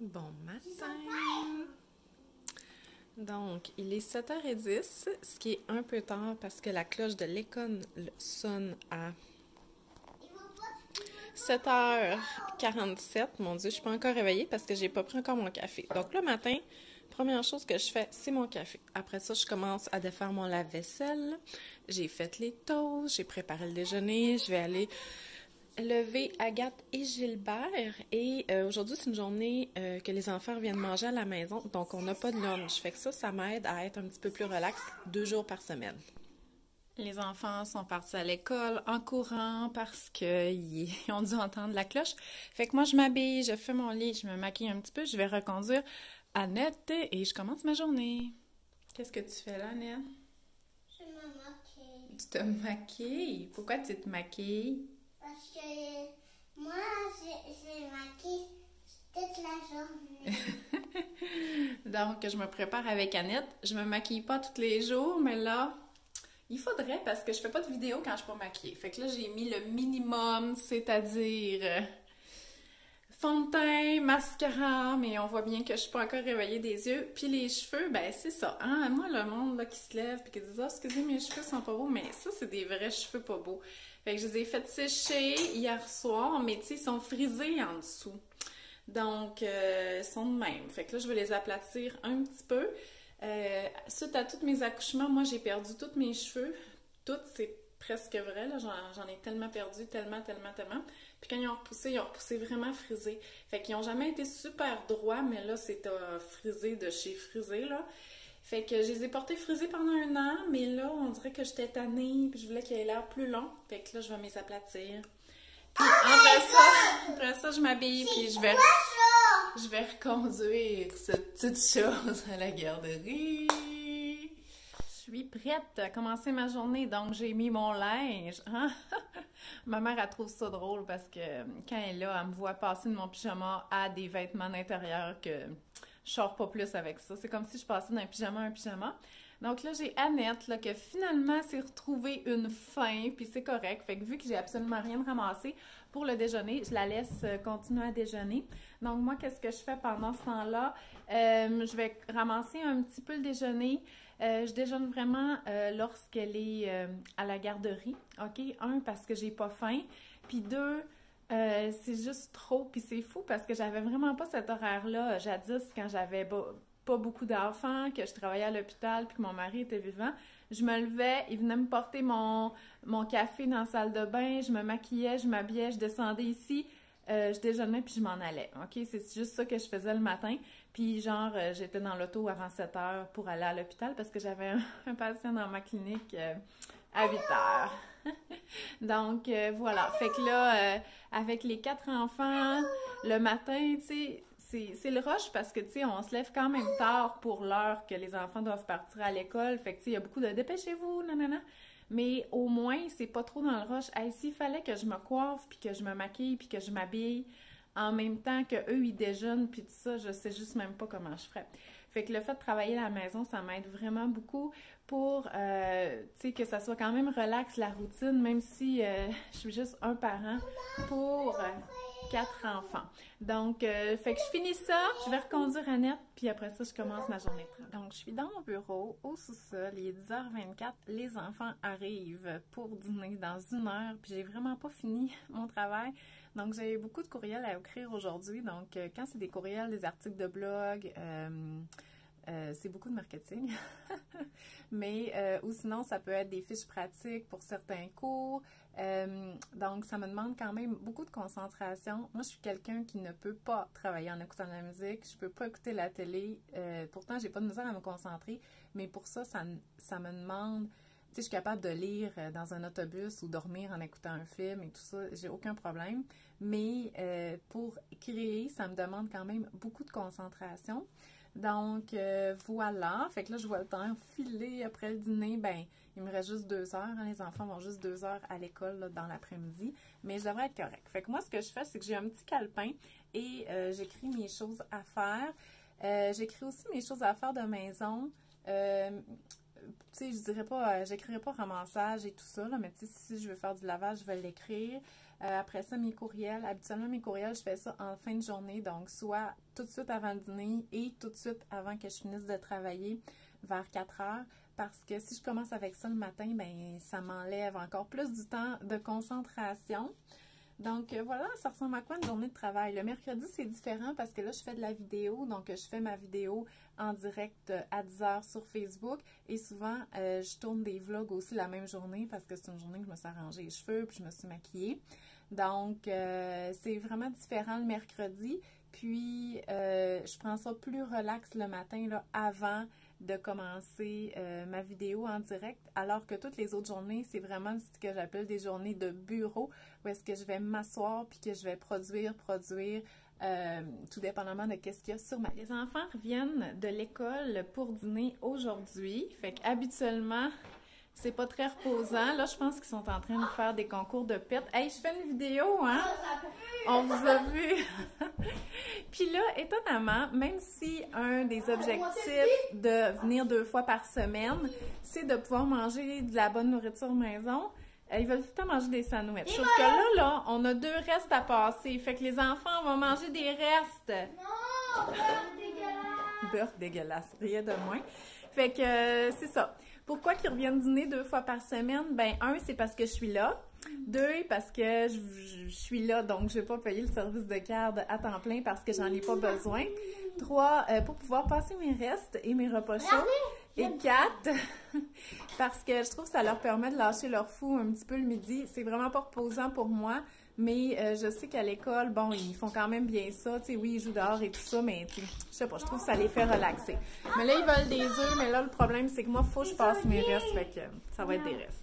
Bon matin! Donc, il est 7h10, ce qui est un peu tard parce que la cloche de l'école sonne à 7h47. Mon Dieu, je suis pas encore réveillée parce que j'ai pas pris encore mon café. Donc, le matin, première chose que je fais, c'est mon café. Après ça, je commence à défaire mon lave-vaisselle. J'ai fait les toasts, j'ai préparé le déjeuner, je vais aller lever Agathe et Gilbert. Et aujourd'hui, c'est une journée que les enfants viennent manger à la maison, donc on n'a pas de lunch. Fait que ça m'aide à être un petit peu plus relax 2 jours par semaine. Les enfants sont partis à l'école en courant parce qu'ils ont dû entendre la cloche. Fait que moi, je m'habille, je fais mon lit, je me maquille un petit peu, je vais reconduire Annette et je commence ma journée. Qu'est-ce que tu fais là, Annette? Je me maquille. Tu te maquilles? Pourquoi tu te maquilles? Parce que moi, je maquille toute la journée. Donc, je me prépare avec Annette. Je me maquille pas tous les jours, mais là, il faudrait parce que je fais pas de vidéo quand je suis pas maquillée. Fait que là, j'ai mis le minimum, c'est-à-dire fond de teint, mascara, mais on voit bien que je suis pas encore réveillée des yeux. Puis les cheveux, ben c'est ça. Hein? Moi, le monde là, qui se lève et qui dit « Ah, excusez, mes cheveux sont pas beaux », mais ça, c'est des vrais cheveux pas beaux. Fait que je les ai fait sécher hier soir, mais tu sais, ils sont frisés en dessous. Donc, ils sont de même. Fait que là, je vais les aplatir un petit peu. Suite à tous mes accouchements, moi, j'ai perdu tous mes cheveux. Toutes, c'est presque vrai, là. J'en ai tellement perdu, tellement. Puis quand ils ont repoussé vraiment frisé. Fait qu'ils n'ont jamais été super droits, mais là, c'est frisé de chez Frisé, là. Fait que je les ai portés frisés pendant 1 an, mais là, on dirait que j'étais tannée, puis je voulais qu'ils aient l'air plus long. Fait que là, je vais les aplatir. Puis après ça, je m'habille, puis je vais reconduire cette petite chose à la garderie. Je suis prête à commencer ma journée, donc j'ai mis mon linge. Hein? Ma mère, elle trouve ça drôle parce que quand elle est là, elle me voit passer de mon pyjama à des vêtements d'intérieur que je sors pas plus avec ça. C'est comme si je passais d'un pyjama à un pyjama. Donc là, j'ai Annette là, que finalement s'est retrouvée une faim, puis c'est correct. Fait que vu que j'ai absolument rien de ramassé pour le déjeuner, je la laisse continuer à déjeuner. Donc moi, qu'est-ce que je fais pendant ce temps-là? Je vais ramasser un petit peu le déjeuner. Je déjeune vraiment lorsqu'elle est à la garderie. OK? 1, parce que j'ai pas faim. Puis 2, c'est juste trop. Puis c'est fou parce que j'avais vraiment pas cet horaire-là jadis quand j'avais pas beaucoup d'enfants, que je travaillais à l'hôpital puis que mon mari était vivant. Je me levais, il venait me porter mon café dans la salle de bain, je me maquillais, je m'habillais, je descendais ici, je déjeunais puis je m'en allais. OK? C'est juste ça que je faisais le matin. Puis genre, j'étais dans l'auto avant 7 heures pour aller à l'hôpital parce que j'avais un patient dans ma clinique à 8 heures. Donc, voilà. Fait que là, avec les 4 enfants, le matin, tu sais, c'est le rush parce que, tu sais, on se lève quand même tard pour l'heure que les enfants doivent partir à l'école. Fait que, tu sais, il y a beaucoup de dépêchez-vous, nanana. Mais au moins, c'est pas trop dans le rush. Hey, s'il fallait que je me coiffe, puis que je me maquille, puis que je m'habille en même temps que eux ils déjeunent, puis tout ça, je sais juste même pas comment je ferais. Fait que le fait de travailler à la maison, ça m'aide vraiment beaucoup pour, tu sais, que ça soit quand même relax la routine, même si je suis juste un parent pour 4 enfants. Donc, fait que je finis ça, je vais reconduire Annette, puis après ça, je commence ma journée de travail. Donc, je suis dans mon bureau, au sous-sol, il est 10h24, les enfants arrivent pour dîner dans 1 heure, puis j'ai vraiment pas fini mon travail. Donc, j'ai beaucoup de courriels à écrire aujourd'hui. Donc, quand c'est des courriels, des articles de blog, c'est beaucoup de marketing. Mais, ou sinon, ça peut être des fiches pratiques pour certains cours. Donc, ça me demande quand même beaucoup de concentration. Moi, je suis quelqu'un qui ne peut pas travailler en écoutant de la musique. Je peux pas écouter la télé. Pourtant, j'ai pas de misère à me concentrer. Mais pour ça me demande... Tu sais, je suis capable de lire dans un autobus ou dormir en écoutant un film et tout ça, j'ai aucun problème. Mais pour créer, ça me demande quand même beaucoup de concentration. Donc, voilà. Fait que là, je vois le temps filer après le dîner. Ben, il me reste juste 2 heures. Hein, les enfants vont juste 2 heures à l'école là, dans l'après-midi. Mais je devrais être correcte. Fait que moi, ce que je fais, c'est que j'ai un petit calepin et j'écris mes choses à faire. J'écris aussi mes choses à faire de maison. Tu sais, je dirais pas, j'écrirai pas ramassage et tout ça, là, mais tu sais, si je veux faire du lavage, je vais l'écrire. Après ça, mes courriels. Habituellement, mes courriels, je fais ça en fin de journée, donc soit tout de suite avant le dîner et tout de suite avant que je finisse de travailler vers 4 heures. Parce que si je commence avec ça le matin, ben ça m'enlève encore plus du temps de concentration. Donc voilà, ça ressemble à quoi une journée de travail? Le mercredi, c'est différent parce que là, je fais de la vidéo. Donc, je fais ma vidéo en direct à 10 heures sur Facebook. Et souvent, je tourne des vlogs aussi la même journée parce que c'est une journée que je me suis arrangée les cheveux puis je me suis maquillée. Donc, c'est vraiment différent le mercredi. Puis, je prends ça plus relax le matin, là, avant de commencer ma vidéo en direct, alors que toutes les autres journées, c'est vraiment ce que j'appelle des journées de bureau, où est-ce que je vais m'asseoir puis que je vais produire, tout dépendamment de qu'est-ce qu'il y a sur ma liste. Les enfants reviennent de l'école pour dîner aujourd'hui, fait qu'habituellement, c'est pas très reposant. Là, je pense qu'ils sont en train de faire des concours de pète. Hey, je fais une vidéo, hein? On vous a vu! Puis là, étonnamment, même si un des objectifs de venir 2 fois par semaine, c'est de pouvoir manger de la bonne nourriture maison, ils veulent tout le temps manger des sandwichs. Sauf que là, on a 2 restes à passer. Fait que les enfants vont manger des restes. Non, beurre dégueulasse. Beurre dégueulasse, rien de moins. Fait que c'est ça. Pourquoi qu'ils reviennent dîner 2 fois par semaine? Ben, 1, c'est parce que je suis là. 2, parce que je suis là, donc je ne vais pas payer le service de garde à temps plein parce que j'en ai pas besoin. 3, pour pouvoir passer mes restes et mes repas chauds. Et 4, parce que je trouve que ça leur permet de lâcher leur fou un petit peu le midi. C'est vraiment pas reposant pour moi, mais je sais qu'à l'école, bon, ils font quand même bien ça. Tu sais, oui, ils jouent dehors et tout ça, mais tu sais, je sais pas, je trouve que ça les fait relaxer. Mais là, ils veulent des œufs, mais là, le problème, c'est que moi, il faut que je passe mes restes, fait que ça va être des restes.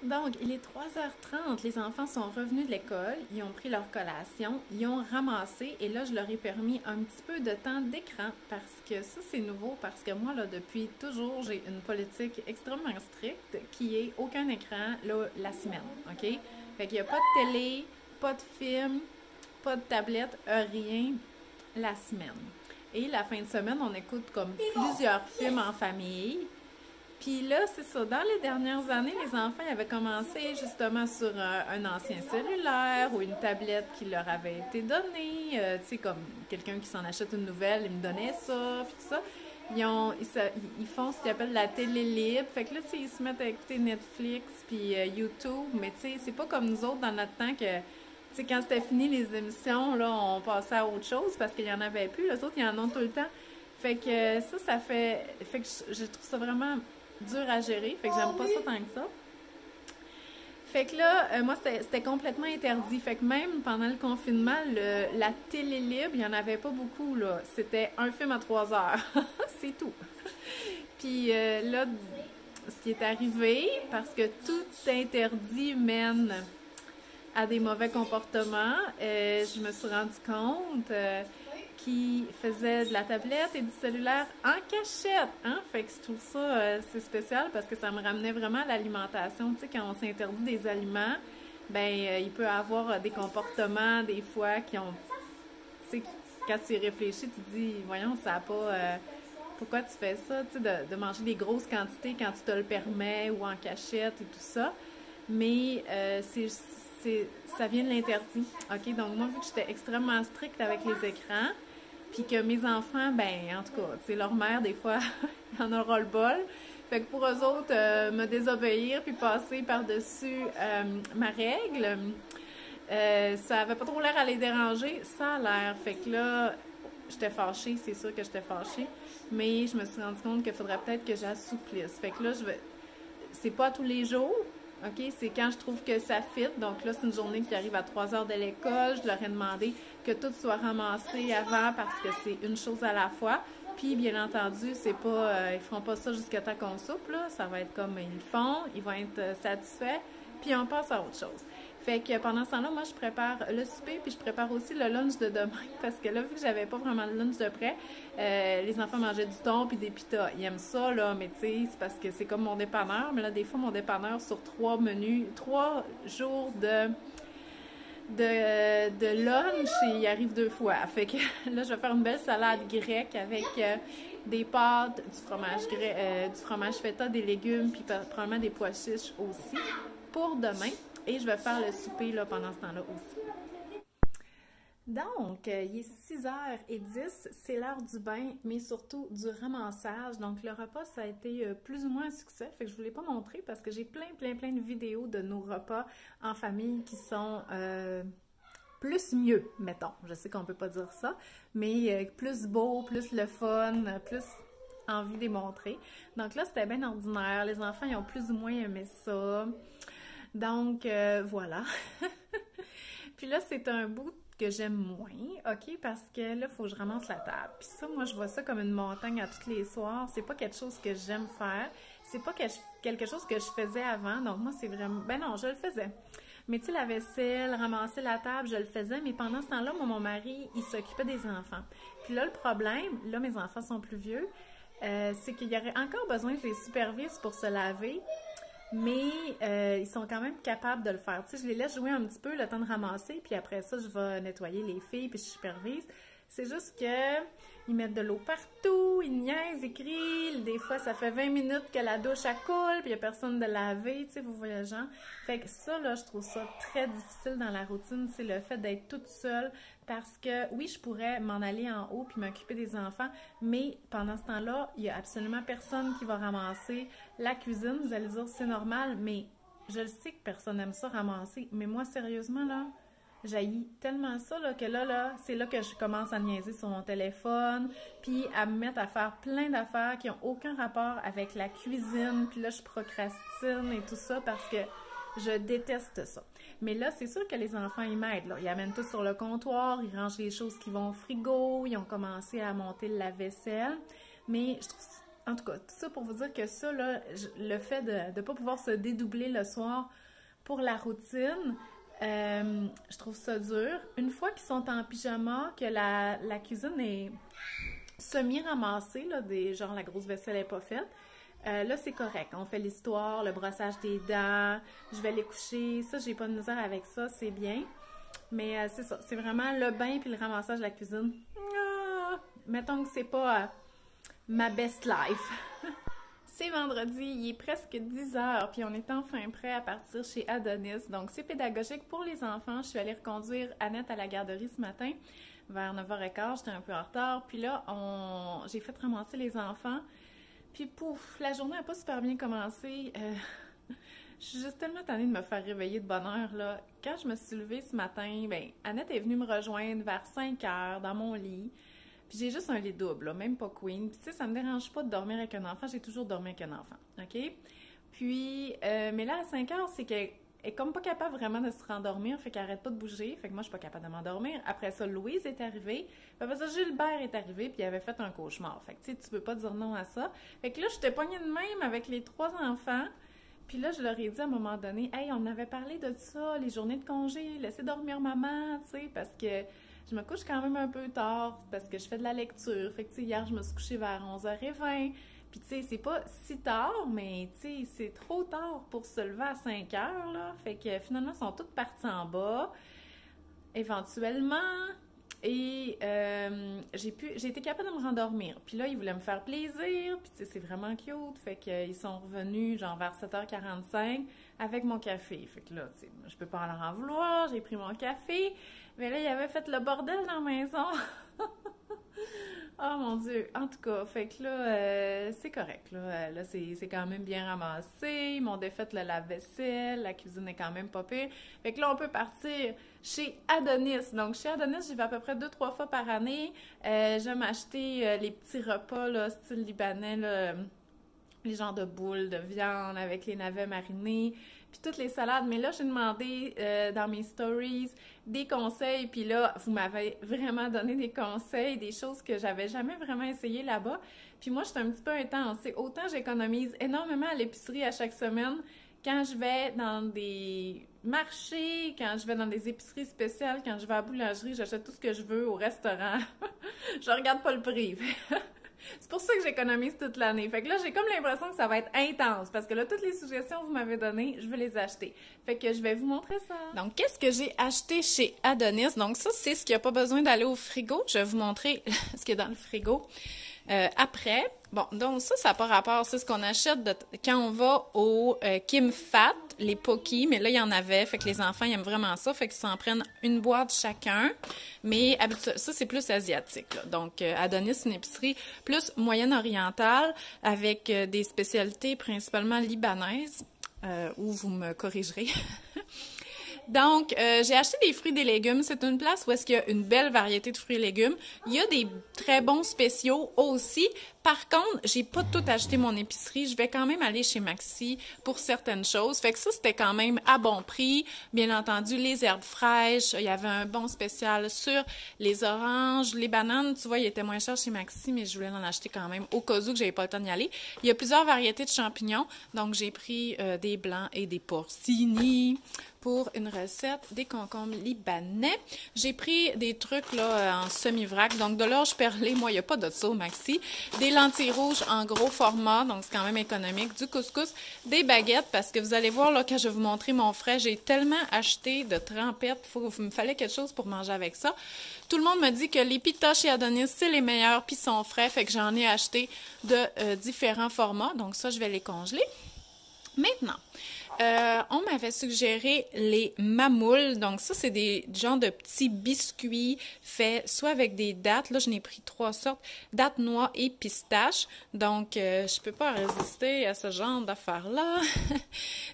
Donc, il est 3h30, les enfants sont revenus de l'école, ils ont pris leur collation, ils ont ramassé et là, je leur ai permis un petit peu de temps d'écran parce que ça, c'est nouveau parce que moi, là, depuis toujours, j'ai une politique extrêmement stricte qui est aucun écran, là, la semaine, OK? Fait qu'il n'y a pas de télé, pas de film, pas de tablette, rien la semaine. Et la fin de semaine, on écoute comme plusieurs films en famille. Puis là, c'est ça, dans les dernières années, les enfants avaient commencé justement sur un ancien cellulaire ou une tablette qui leur avait été donnée. Tu sais, comme quelqu'un qui s'en achète une nouvelle, il me donnait ça, puis tout ça. Ils font ce qu'ils appellent la télé libre. Fait que là, tu sais, ils se mettent à écouter Netflix puis YouTube. Mais tu sais, c'est pas comme nous autres dans notre temps que, tu sais, quand c'était fini les émissions, là, on passait à autre chose parce qu'il y en avait plus. Les autres, ils en ont tout le temps. Fait que ça fait que je trouve ça vraiment dur à gérer, fait que j'aime pas ça tant que ça. Fait que là, moi, c'était complètement interdit. Fait que même pendant le confinement, la télé libre, il n'y en avait pas beaucoup, là. C'était un film à 3 heures. C'est tout. Puis là, ce qui est arrivé, parce que tout interdit mène à des mauvais comportements, je me suis rendu compte qui faisait de la tablette et du cellulaire en cachette, hein? Fait que je trouve ça, c'est spécial parce que ça me ramenait vraiment à l'alimentation. Tu sais, quand on s'interdit des aliments, ben il peut avoir des comportements, des fois, qui ont... Tu sais, quand tu y réfléchis, tu te dis, voyons, ça n'a pas... pourquoi tu fais ça, tu sais, de manger des grosses quantités quand tu te le permets ou en cachette et tout ça. Mais ça vient de l'interdit, OK? Donc, moi, vu que j'étais extrêmement stricte avec les écrans, puis que mes enfants, ben en tout cas, tu sais, leur mère, des fois, il en aura le bol. Fait que pour eux autres, me désobéir puis passer par-dessus ma règle, ça avait pas trop l'air à les déranger, ça a l'air. Fait que là, j'étais fâchée, c'est sûr que j'étais fâchée, mais je me suis rendu compte qu'il faudrait peut-être que j'assouplisse. Fait que là, c'est pas tous les jours, OK? C'est quand je trouve que ça fit. Donc là, c'est une journée qui arrive à 3 heures de l'école. Je leur ai demandé que tout soit ramassé avant parce que c'est une chose à la fois. Puis, bien entendu, c'est pas, ils feront pas ça jusqu'à temps qu'on soupe, là. Ça va être comme ils le font. Ils vont être satisfaits. Puis, on passe à autre chose. Fait que pendant ce temps-là, moi, je prépare le souper, puis je prépare aussi le lunch de demain. Parce que là, vu que j'avais pas vraiment le lunch de près, les enfants mangeaient du thon puis des pitas. Ils aiment ça, là, mais tu sais, c'est parce que c'est comme mon dépanneur. Mais là, des fois, mon dépanneur, sur 3 menus, 3 jours de lunch, il arrive 2 fois. Fait que là, je vais faire une belle salade grecque avec des pâtes, du fromage feta, des légumes, puis probablement des pois chiches aussi pour demain. Et je vais faire le souper là, pendant ce temps-là aussi. Donc, il est 6h10, c'est l'heure du bain, mais surtout du ramassage. Donc, le repas, ça a été plus ou moins un succès. Fait que je ne vous l'ai pas montré parce que j'ai plein de vidéos de nos repas en famille qui sont plus mieux, mettons. Je sais qu'on ne peut pas dire ça, mais plus beau, plus le fun, plus envie de les montrer. Donc là, c'était bien ordinaire. Les enfants, ils ont plus ou moins aimé ça. Donc, voilà. Puis là, c'est un bout que j'aime moins, OK? Parce que là, il faut que je ramasse la table. Puis ça, moi, je vois ça comme une montagne à tous les soirs. C'est pas quelque chose que j'aime faire. C'est pas quelque chose que je faisais avant. Donc, moi, c'est vraiment... Ben non, je le faisais. Mais tu sais, la vaisselle, ramasser la table, je le faisais. Mais pendant ce temps-là, moi, mon mari, il s'occupait des enfants. Puis là, le problème, là, mes enfants sont plus vieux, c'est qu'il y aurait encore besoin que je les supervise pour se laver. Mais ils sont quand même capables de le faire. Tu sais, je les laisse jouer un petit peu le temps de ramasser, puis après ça, je vais nettoyer les filles, puis je supervise. C'est juste que ils mettent de l'eau partout, ils niaisent, ils crient. Des fois, ça fait 20 minutes que la douche, elle coule, puis il n'y a personne de laver, tu sais, vous voyez, les gens. Fait que ça, là, je trouve ça très difficile dans la routine, c'est le fait d'être toute seule, parce que, oui, je pourrais m'en aller en haut puis m'occuper des enfants, mais pendant ce temps-là, il n'y a absolument personne qui va ramasser la cuisine. Vous allez dire, c'est normal, mais je le sais que personne n'aime ça ramasser. Mais moi, sérieusement, là, j'haïs tellement ça là, que là, c'est là que je commence à niaiser sur mon téléphone, puis à me mettre à faire plein d'affaires qui n'ont aucun rapport avec la cuisine, puis là, je procrastine et tout ça parce que je déteste ça. Mais là, c'est sûr que les enfants, ils m'aident, là. Ils amènent tout sur le comptoir, ils rangent les choses qui vont au frigo, ils ont commencé à monter le lave-vaisselle, mais je trouve en tout cas, tout ça pour vous dire que ça, là, le fait de ne pas pouvoir se dédoubler le soir pour la routine, je trouve ça dur. Une fois qu'ils sont en pyjama, que la cuisine est semi-ramassée, là, genre la grosse vaisselle n'est pas faite, là, c'est correct. On fait l'histoire, le brossage des dents, je vais les coucher. Ça, j'ai pas de misère avec ça, c'est bien. Mais c'est ça, c'est vraiment le bain puis le ramassage de la cuisine. Ah, mettons que c'est pas ma best life. C'est vendredi, il est presque 10h, puis on est enfin prêt à partir chez Adonis. Donc, c'est pédagogique pour les enfants. Je suis allée reconduire Annette à la garderie ce matin, vers 9h15. J'étais un peu en retard. Puis là, j'ai fait ramasser les enfants. Puis pouf, la journée n'a pas super bien commencé. Je suis juste tellement tannée de me faire réveiller de bonne heure, là. Quand je me suis levée ce matin, ben Annette est venue me rejoindre vers 5h dans mon lit. Puis j'ai juste un lit double, là, même pas queen. Puis tu sais, ça me dérange pas de dormir avec un enfant. J'ai toujours dormi avec un enfant, OK? Puis, mais là, à 5h, c'est qu'elle est comme pas capable vraiment de se rendormir. Fait qu'elle arrête pas de bouger. Fait que moi, je suis pas capable de m'endormir. Après ça, Louise est arrivée. Puis après ça, Gilbert est arrivé. Puis il avait fait un cauchemar. Fait que tu sais, tu peux pas dire non à ça. Fait que là, j'étais pognée de même avec les 3 enfants. Puis là, je leur ai dit à un moment donné, « Hey, on avait parlé de ça, les journées de congé. Laissez dormir maman, tu sais, parce que... » Je me couche quand même un peu tard parce que je fais de la lecture. Fait que, tu sais, hier, je me suis couchée vers 11h20. Puis, tu sais, c'est pas si tard, mais, tu sais, c'est trop tard pour se lever à 5h, là. Fait que, finalement, ils sont toutes parties en bas, éventuellement. Et j'ai été capable de me rendormir. Puis là, ils voulaient me faire plaisir. Puis, tu sais, c'est vraiment cute. Fait qu'ils sont revenus, genre, vers 7h45 avec mon café. Fait que là, tu sais, je peux pas leur en vouloir. J'ai pris mon café. Mais là, il avait fait le bordel dans la maison. Oh mon Dieu! En tout cas, fait que là, c'est correct. Là c'est quand même bien ramassé. Ils m'ont défait le lave-vaisselle. La cuisine est quand même pas pire. Fait que là, on peut partir chez Adonis. Donc, chez Adonis, j'y vais à peu près 2-3 fois par année. Je vais m'acheter les petits repas, là, style libanais, là, les genres de boules de viande avec les navets marinés, puis toutes les salades. Mais là, j'ai demandé dans mes stories des conseils, puis là, vous m'avez vraiment donné des conseils, des choses que j'avais jamais vraiment essayé là-bas. Puis moi, je suis un petit peu intense. Autant j'économise énormément à l'épicerie à chaque semaine, quand je vais dans des marchés, quand je vais dans des épiceries spéciales, quand je vais à la boulangerie, j'achète tout ce que je veux au restaurant. Je regarde pas le prix. C'est pour ça que j'économise toute l'année. Fait que là, j'ai comme l'impression que ça va être intense parce que là, toutes les suggestions que vous m'avez données, je vais les acheter. Fait que je vais vous montrer ça. Donc, qu'est-ce que j'ai acheté chez Adonis? Donc, ça, c'est ce qui n'a pas besoin d'aller au frigo. Je vais vous montrer ce qu'il y a dans le frigo. Après, bon, donc ça n'a pas rapport. C'est ce qu'on achète quand on va au Kim Fat, les Pocky, mais là, il y en avait. Fait que les enfants, ils aiment vraiment ça. Fait qu'ils s'en prennent une boîte chacun. Mais ça, c'est plus asiatique, là. Donc, Adonis, c'est une épicerie plus moyenne-orientale avec des spécialités principalement libanaises, où vous me corrigerez. Donc, j'ai acheté des fruits et des légumes. C'est une place où est-ce qu'il y a une belle variété de fruits et légumes. Il y a des très bons spéciaux aussi. Par contre, j'ai pas tout acheté mon épicerie. Je vais quand même aller chez Maxi pour certaines choses. Fait que ça, c'était quand même à bon prix. Bien entendu, les herbes fraîches. Il y avait un bon spécial sur les oranges. Les bananes, tu vois, ils étaient moins chers chez Maxi, mais je voulais en acheter quand même au cas où que j'avais pas le temps d'y aller. Il y a plusieurs variétés de champignons. Donc, j'ai pris des blancs et des porcini pour une recette des concombres libanais. J'ai pris des trucs là en semi-vrac, donc de l'orge perlée, moi il n'y a pas de ça au Maxi. Des lentilles rouges en gros format, donc c'est quand même économique. Du couscous, des baguettes, parce que vous allez voir là quand je vais vous montrer mon frais, j'ai tellement acheté de trempettes, il me fallait quelque chose pour manger avec ça. Tout le monde me dit que les pitas chez Adonis, c'est les meilleurs, puis sont frais, fait que j'en ai acheté de différents formats, donc ça je vais les congeler. Maintenant, on m'avait suggéré les mamoules. Donc ça, c'est des genres de petits biscuits faits soit avec des dattes. Là, je n'ai pris 3 sortes, dattes, noix et pistaches. Donc, je peux pas résister à ce genre d'affaires-là.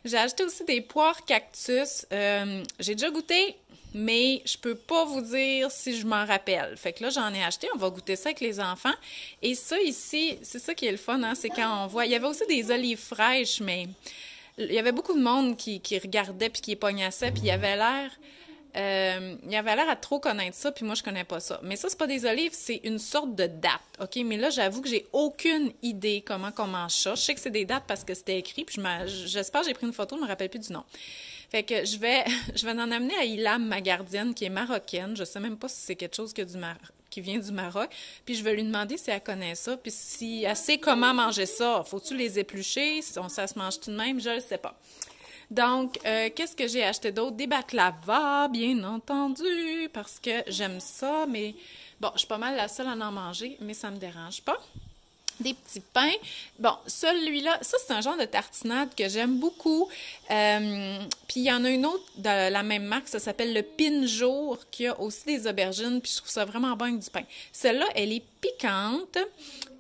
J'ai acheté aussi des poires cactus. J'ai déjà goûté, mais je peux pas vous dire si je m'en rappelle. Fait que là, j'en ai acheté. On va goûter ça avec les enfants. Et ça ici, c'est ça qui est le fun, hein? C'est quand on voit... Il y avait aussi des olives fraîches, mais... Il y avait beaucoup de monde qui regardait puis qui pognassaient, puis il avait l'air à trop connaître ça, puis moi je connais pas ça. Mais ça, c'est pas des olives, c'est une sorte de date, OK? Mais là, j'avoue que j'ai aucune idée comment on mange ça. Je sais que c'est des dates parce que c'était écrit, puis j'espère que j'ai pris une photo, je me rappelle plus du nom. Fait que je vais en amener à Ilham, ma gardienne, qui est marocaine. Je sais même pas si c'est quelque chose qui vient du Maroc. Puis je vais lui demander si elle connaît ça, puis si elle sait comment manger ça. Faut-tu les éplucher? Ça se mange tout de même? Je ne sais pas. Donc, qu'est-ce que j'ai acheté d'autre? Des baklava, bien entendu, parce que j'aime ça, mais bon, je suis pas mal la seule à en manger, mais ça me dérange pas. Des petits pains. Bon, celui-là, ça, c'est un genre de tartinade que j'aime beaucoup. Puis, il y en a une autre de la même marque, ça s'appelle le Pinjour, qui a aussi des aubergines, puis je trouve ça vraiment bon avec du pain. Celle-là, elle est piquante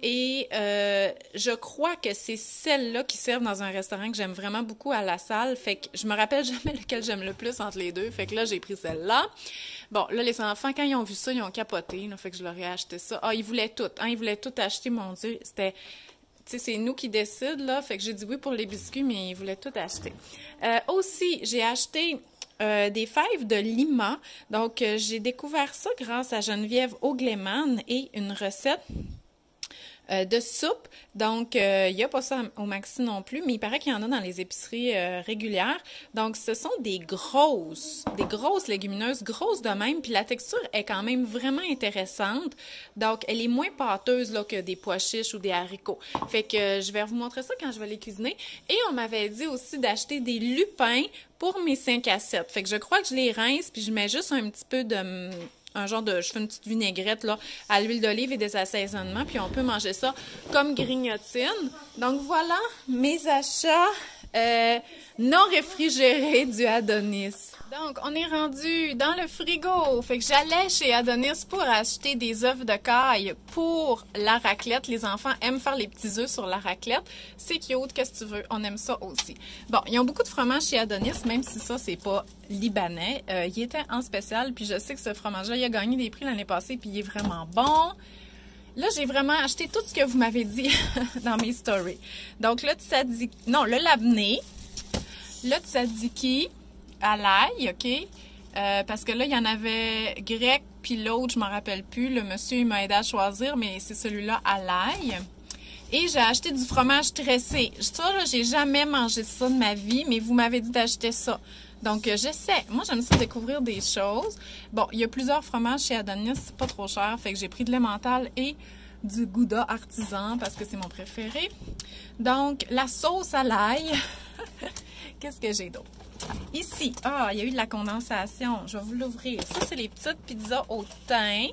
et je crois que c'est celle-là qui servent dans un restaurant que j'aime vraiment beaucoup à la salle. Fait que je me rappelle jamais lequel j'aime le plus entre les deux. Fait que là, j'ai pris celle-là. Bon, là, les enfants, quand ils ont vu ça, ils ont capoté. Là, fait que je leur ai acheté ça. Ah, ils voulaient tout. Hein, ils voulaient tout acheter, mon Dieu. C'était... Tu sais, c'est nous qui décident, là. Fait que j'ai dit oui pour les biscuits, mais ils voulaient tout acheter. Aussi, j'ai acheté des fèves de Lima. Donc, j'ai découvert ça grâce à Geneviève Augleman et une recette de soupe. Donc, il n'y a pas ça au Maxi non plus, mais il paraît qu'il y en a dans les épiceries régulières. Donc, ce sont des grosses légumineuses, grosses de même, puis la texture est quand même vraiment intéressante. Donc, elle est moins pâteuse là, que des pois chiches ou des haricots. Fait que je vais vous montrer ça quand je vais les cuisiner. Et on m'avait dit aussi d'acheter des lupins pour mes 5 assiettes. Fait que je crois que je les rince, puis je mets juste un petit peu de... je fais une petite vinaigrette là, à l'huile d'olive et des assaisonnements, puis on peut manger ça comme grignotine. Donc voilà mes achats non réfrigérés du Adonis. Donc, on est rendu dans le frigo. Fait que j'allais chez Adonis pour acheter des œufs de caille pour la raclette. Les enfants aiment faire les petits œufs sur la raclette. C'est cute, qu'est-ce que tu veux? On aime ça aussi. Bon, ils ont beaucoup de fromage chez Adonis, même si ça, c'est pas libanais. Il était en spécial, puis je sais que ce fromage-là, il a gagné des prix l'année passée, puis il est vraiment bon. Là, j'ai vraiment acheté tout ce que vous m'avez dit dans mes stories. Donc, le labné, le tzatziki, à l'ail, OK? Parce que là, il y en avait grec, puis l'autre, je m'en rappelle plus. Le monsieur, il m'a aidé à choisir, mais c'est celui-là à l'ail. Et j'ai acheté du fromage tressé. Ça, là, j'ai jamais mangé ça de ma vie, mais vous m'avez dit d'acheter ça. Donc, j'essaie. Moi, j'aime ça découvrir des choses. Bon, il y a plusieurs fromages chez Adonis, c'est pas trop cher. Fait que j'ai pris de l'emmental et du Gouda artisan parce que c'est mon préféré. Donc, la sauce à l'ail. Qu'est-ce que j'ai d'autre? Ici, il y a eu de la condensation. Je vais vous l'ouvrir. Ça, c'est les petites pizzas au thym.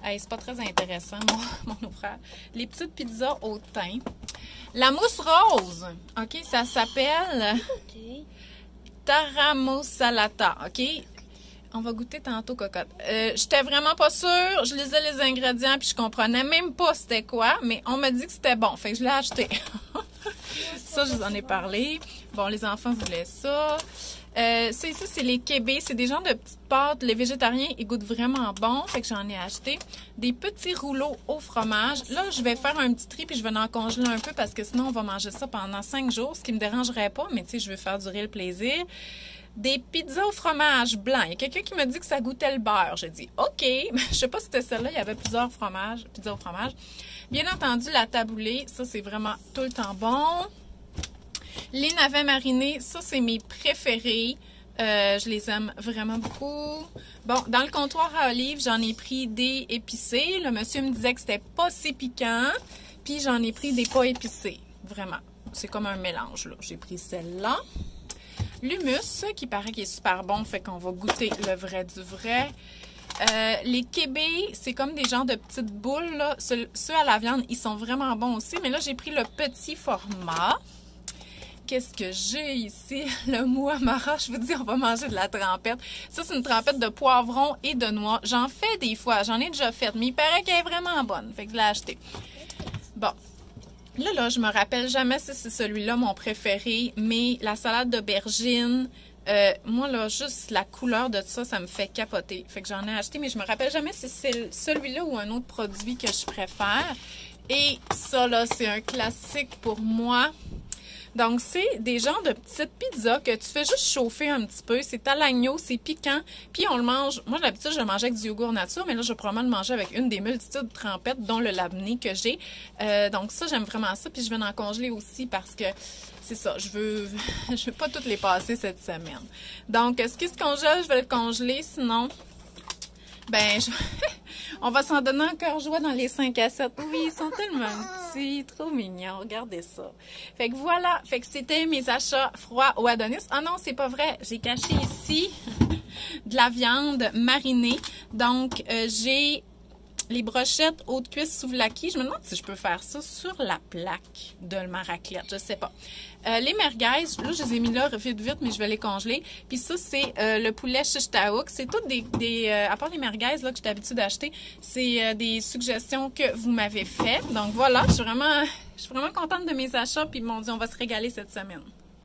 Hey, c'est pas très intéressant, mon ouvrage. Les petites pizzas au thym. La mousse rose, OK? Ça s'appelle Taramosalata, OK? On va goûter tantôt, cocotte. J'étais vraiment pas sûre. Je lisais les ingrédients puis je comprenais même pas c'était quoi, mais on m'a dit que c'était bon. Fait que je l'ai acheté. Ça, je vous en ai parlé. Bon, les enfants voulaient ça. Ça ici, c'est les kébés. C'est des genres de petites pâtes. Les végétariens, ils goûtent vraiment bon. Fait que j'en ai acheté. Des petits rouleaux au fromage. Là, je vais faire un petit tri puis je vais en congeler un peu parce que sinon, on va manger ça pendant 5 jours. Ce qui me dérangerait pas, mais tu sais, je veux faire durer le plaisir. Des pizzas au fromage blanc. Il y a quelqu'un qui me dit que ça goûtait le beurre. J'ai dit OK. Je sais pas si c'était celle-là. Il y avait plusieurs fromages, pizzas au fromage. Bien entendu, la taboulée. Ça, c'est vraiment tout le temps bon. Les navets marinés. Ça, c'est mes préférés. Je les aime vraiment beaucoup. Bon, dans le comptoir à olives, j'en ai pris des épicés. Le monsieur me disait que c'était pas si piquant. Puis, j'en ai pris des pas épicés. Vraiment. C'est comme un mélange, là. J'ai pris celle-là. L'humus, qui paraît qu'il est super bon, fait qu'on va goûter le vrai du vrai. Les kébés, c'est comme des genres de petites boules, là. Ceux à la viande, ils sont vraiment bons aussi. Mais là, j'ai pris le petit format. Qu'est-ce que j'ai ici? Le mouamara, je vous dis, on va manger de la trempette. Ça, c'est une trempette de poivron et de noix. J'en fais des fois, j'en ai déjà fait, mais il paraît qu'elle est vraiment bonne. Fait que je l'ai acheté. Bon. Là, je me rappelle jamais si c'est celui-là mon préféré, mais la salade d'aubergine, moi, là, juste la couleur de ça, ça me fait capoter. Fait que j'en ai acheté, mais je me rappelle jamais si c'est celui-là ou un autre produit que je préfère. Et ça, là, c'est un classique pour moi. Donc, c'est des genres de petites pizzas que tu fais juste chauffer un petit peu. C'est à l'agneau, c'est piquant. Puis, on le mange. Moi, d'habitude, je le mangeais avec du yogourt nature, mais là, je vais probablement le manger avec une des multitudes de trempettes, dont le labné que j'ai. Donc, ça, j'aime vraiment ça. Puis, je vais en congeler aussi parce que c'est ça. Je veux pas toutes les passer cette semaine. Donc, ce qui se congèle, je vais le congeler. Sinon, ben, on va s'en donner encore joie dans les 5 à 7. Oui, ils sont tellement petits, trop mignons. Regardez ça. Fait que voilà. Fait que c'était mes achats froids au Adonis. Ah non, c'est pas vrai. J'ai caché ici de la viande marinée. Donc, j'ai les brochettes haute cuisse souvlaki. Je me demande si je peux faire ça sur la plaque de ma raclette. Je sais pas. Les merguez, là, je les ai mis là vite, mais je vais les congeler. Puis ça, c'est le poulet shish taouk. C'est toutes à part les merguez là, que j'ai l'habitude d'acheter, c'est des suggestions que vous m'avez faites. Donc voilà, je suis vraiment contente de mes achats. Puis mon Dieu, on va se régaler cette semaine.